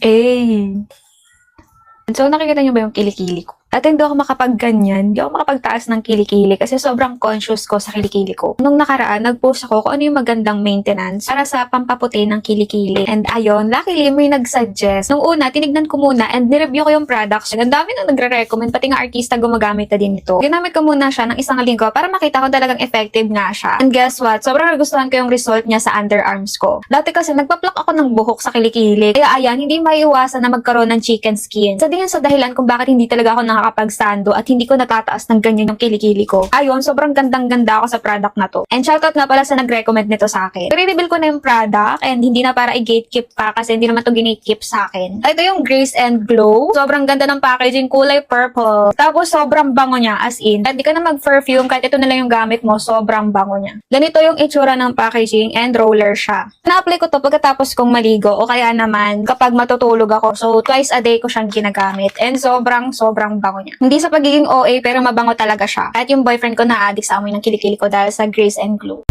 Eh. So, nakikita niyo ba yung kilikili ko? At hindi ako makapagganyan, hindi ako makapagtaas ng kilikili kasi sobrang conscious ko sa kilikili ko. Nung nakaraan, nag-post ako kung ano yung magandang maintenance para sa pampaputi ng kilikili. And ayun, luckily may nag-suggest. Nung una, tinignan ko muna and nireview ko yung products. Ang dami na nagre-recommend, pati nga artista gumagamit na din ito. Ginamit ko muna siya ng isang linggo para makita ko talagang effective nga siya. And guess what? Sobrang nagustuhan ko yung result niya sa underarms ko. Dati kasi nagpa-pluck ako ng buhok sa kilikili. Kaya ayan, hindi maiiwasan na magkaroon ng chicken skin. Sa din sa dahilan kung bakit hindi talaga ako nakakapag-sando at hindi ko natataas ng ganyan yung kilikili ko. Ayun, sobrang gandang-ganda ako sa product na to. And shoutout nga pala sa nag-recommend nito sa akin. I-reveal ko na yung product and hindi na para i-gatekeep pa kasi hindi naman to ginatekeep sa akin. Ito yung Grace and Glow. Sobrang ganda ng packaging, kulay purple. Tapos sobrang bango niya, as in. Hindi ka na mag-perfume, kahit ito na lang yung gamit mo, sobrang bango niya. Ganito yung itsura ng packaging and roller siya. Na-apply ko to pagkatapos kong maligo o kaya naman kapag matutulog ako. So, twice a day ko siyang ginagamit. And sobrang bango niya. Hindi sa pagiging OA pero mabango talaga siya. Kahit yung boyfriend ko na-addict sa amoy ng kilikili ko dahil sa Grace and Glow.